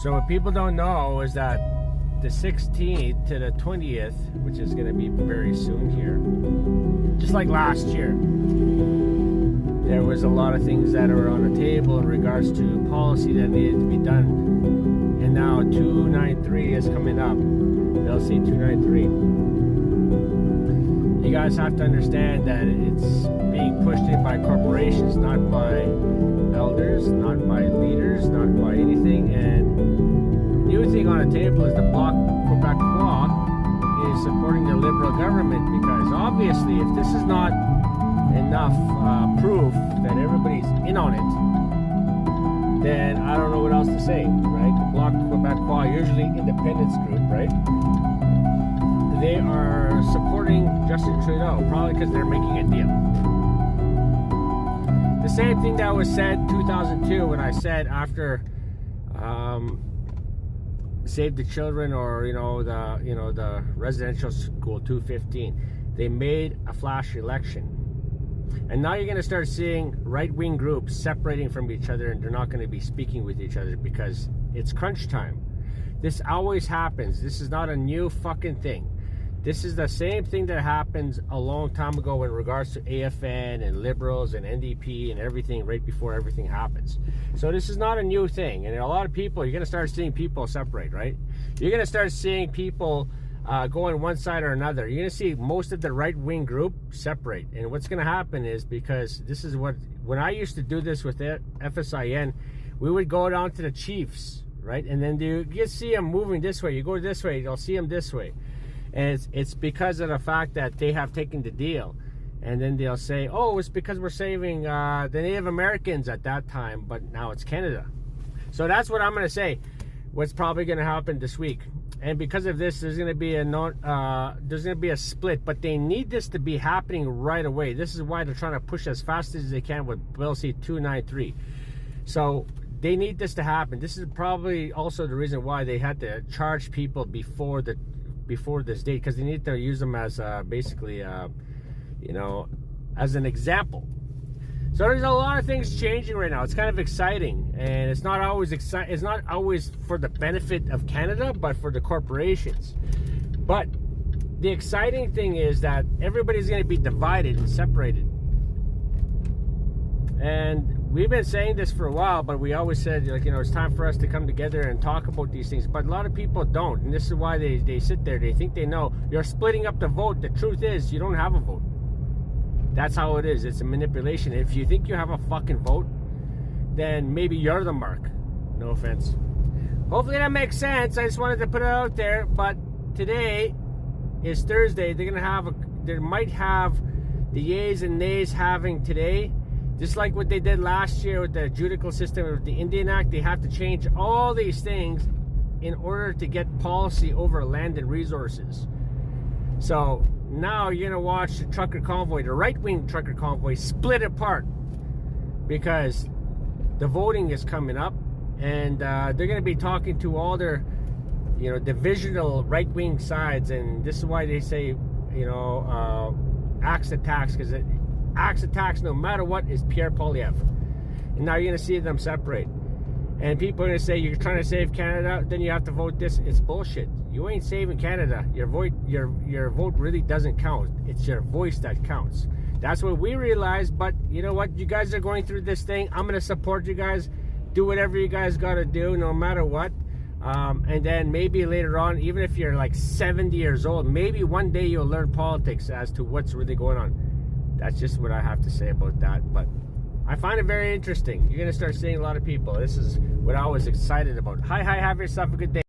So what people don't know is that the 16th to the 20th, which is going to be very soon here, just like last year, there was a lot of things that are on the table in regards to policy that needed to be done. And now 293 is coming up. They'll see 293. You guys have to understand that it's being pushed in by corporations, not by elders, not by leaders, not by anything. And the new thing on the table is the Bloc Québécois is supporting the Liberal government, because obviously if this is not enough proof that everybody's in on it, then I don't know what else to say, right? The Bloc Québécois, usually independence group, right? They are supporting Justin Trudeau, probably because they're making a deal. The same thing that was said in 2002 when I said after Save the Children, or the residential school 215, they made a flash election. And now you're going to start seeing right-wing groups separating from each other, and they're not going to be speaking with each other because it's crunch time. This always happens. This is not a new fucking thing. This is the same thing that happens a long time ago in regards to AFN and Liberals and NDP and everything right before everything happens. So this is not a new thing. And a lot of people, you're going to start seeing people separate, right? You're going to start seeing people going one side or another. You're going to see most of the right-wing group separate. And what's going to happen is, because this is what, when I used to do this with FSIN, we would go down to the chiefs, right? And then you see them moving this way. You go this way, you'll see them this way. And it's because of the fact that they have taken the deal. And then they'll say, oh, it's because we're saving the Native Americans at that time, but now it's Canada. So that's what I'm going to say, what's probably going to happen this week. And because of this, there's going to be a split, but they need this to be happening right away. This is why they're trying to push as fast as they can with Bill C-293. So they need this to happen. This is probably also the reason why they had to charge people before this date, because they need to use them as basically as an example. So there's a lot of things changing right now. It's kind of exciting, and it's not always it's not always for the benefit of Canada, but for the corporations. But the exciting thing is that everybody's going to be divided and separated. And we've been saying this for a while, but we always said, it's time for us to come together and talk about these things. But a lot of people don't, and this is why they sit there. They think they know. You're splitting up the vote. The truth is, you don't have a vote. That's how it is. It's a manipulation. If you think you have a fucking vote, then maybe you're the mark. No offense. Hopefully that makes sense. I just wanted to put it out there. But today is Thursday. They might have the yeas and nays having today. Just like what they did last year with the judicial system with the Indian Act, they have to change all these things in order to get policy over land and resources. So now you're going to watch the trucker convoy, the right-wing trucker convoy, split apart, because the voting is coming up, and they're going to be talking to all their, divisional right-wing sides, and this is why they say, axe attacks, because axe attacks, no matter what, is Pierre Poilievre. And now you're going to see them separate. And people are going to say, you're trying to save Canada, then you have to vote this. It's bullshit. You ain't saving Canada. Your vote really doesn't count. It's your voice that counts. That's what we realize. But you know what? You guys are going through this thing. I'm going to support you guys. Do whatever you guys got to do, no matter what. And then maybe later on, even if you're like 70 years old, maybe one day you'll learn politics as to what's really going on. That's just what I have to say about that. But I find it very interesting. You're going to start seeing a lot of people. This is what I was excited about. Hi, have yourself a good day.